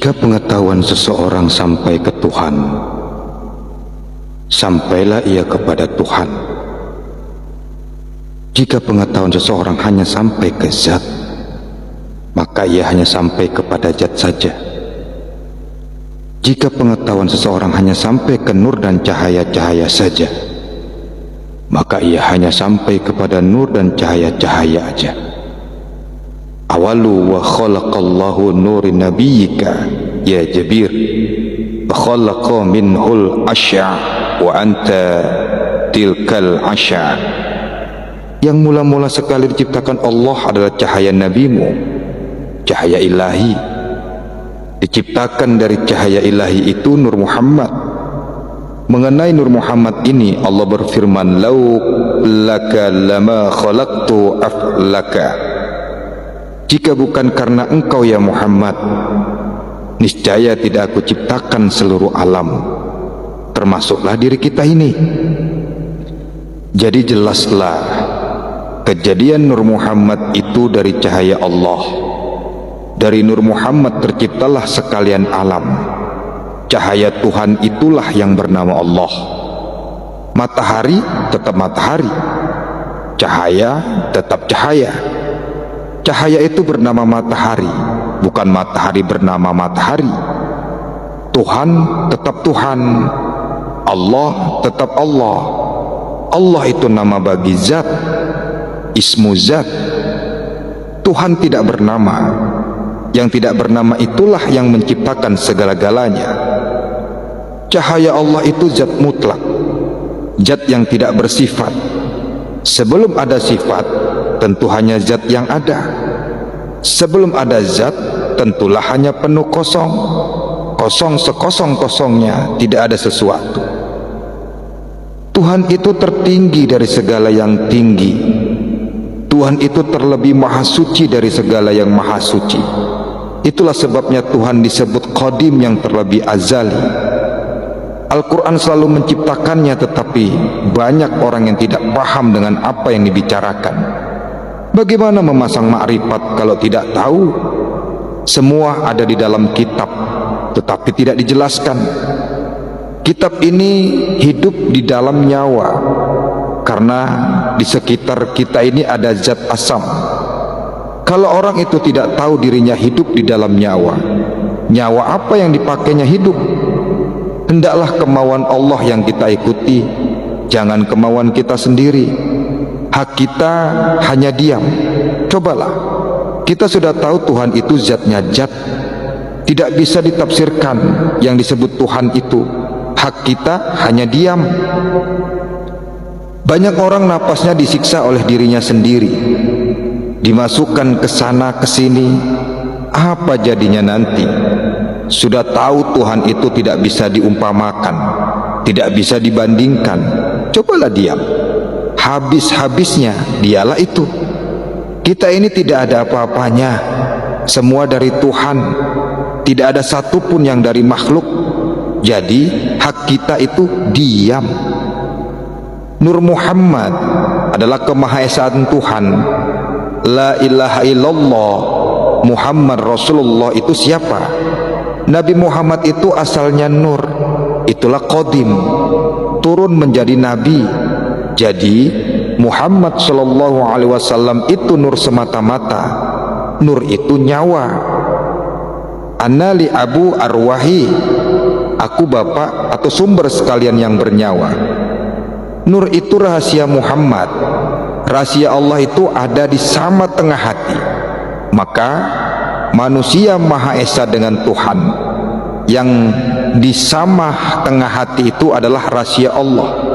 Jika pengetahuan seseorang sampai ke Tuhan, sampailah ia kepada Tuhan. Jika pengetahuan seseorang hanya sampai ke zat, maka ia hanya sampai kepada zat saja. Jika pengetahuan seseorang hanya sampai ke nur dan cahaya-cahaya saja, maka ia hanya sampai kepada nur dan cahaya-cahaya aja. Awalu wa khalaqallahu nuri nabiyyika ya Jabir, wa khalaqa minhul asya wa anta tilkal asya. Yang mula-mula sekali diciptakan Allah adalah cahaya nabimu, cahaya ilahi. Diciptakan dari cahaya ilahi itu Nur Muhammad. Mengenai Nur Muhammad ini Allah berfirman, lau laka lama khalaqtu aflaka. Jika bukan karena engkau ya Muhammad, niscaya tidak aku ciptakan seluruh alam, termasuklah diri kita ini. Jadi jelaslah, kejadian Nur Muhammad itu dari cahaya Allah. Dari Nur Muhammad terciptalah sekalian alam. Cahaya Tuhan itulah yang bernama Allah. Matahari tetap matahari, cahaya tetap cahaya. Cahaya itu bernama matahari, bukan matahari bernama matahari. Tuhan tetap Tuhan, Allah tetap Allah. Allah itu nama bagi zat, ismu zat. Tuhan tidak bernama. Yang tidak bernama itulah yang menciptakan segala-galanya. Cahaya Allah itu zat mutlak, zat yang tidak bersifat. Sebelum ada sifat, tentu hanya zat yang ada. Sebelum ada zat, tentulah hanya penuh kosong. Kosong sekosong-kosongnya, tidak ada sesuatu. Tuhan itu tertinggi dari segala yang tinggi. Tuhan itu terlebih maha suci dari segala yang maha suci. Itulah sebabnya Tuhan disebut Qadim, yang terlebih azali. Al-Quran selalu menciptakannya, tetapi banyak orang yang tidak paham dengan apa yang dibicarakan. Bagaimana memasang makrifat kalau tidak tahu? Semua ada di dalam kitab, tetapi tidak dijelaskan. Kitab ini hidup di dalam nyawa, karena di sekitar kita ini ada zat asam. Kalau orang itu tidak tahu dirinya hidup di dalam nyawa, nyawa apa yang dipakainya hidup? Hendaklah kemauan Allah yang kita ikuti, jangan kemauan kita sendiri. Hak kita hanya diam. Cobalah, kita sudah tahu Tuhan itu zatnya zat, tidak bisa ditafsirkan yang disebut Tuhan itu. Hak kita hanya diam. Banyak orang napasnya disiksa oleh dirinya sendiri, dimasukkan ke sana ke sini. Apa jadinya nanti? Sudah tahu Tuhan itu tidak bisa diumpamakan, tidak bisa dibandingkan. Cobalah diam. Habis-habisnya dialah itu. Kita ini tidak ada apa-apanya, semua dari Tuhan. Tidak ada satupun yang dari makhluk. Jadi hak kita itu diam. Nur Muhammad adalah kemahaesaan Tuhan. La ilaha illallah Muhammad Rasulullah itu siapa? Nabi Muhammad itu asalnya nur, itulah Qadim, turun menjadi nabi. Jadi Muhammad sallallahu alaihi wasallam itu nur semata-mata. Nur itu nyawa. Annali abu arwahi, aku bapak atau sumber sekalian yang bernyawa. Nur itu rahasia Muhammad. Rahasia Allah itu ada di sama tengah hati. Maka manusia Maha Esa dengan Tuhan. Yang di sama tengah hati itu adalah rahasia Allah.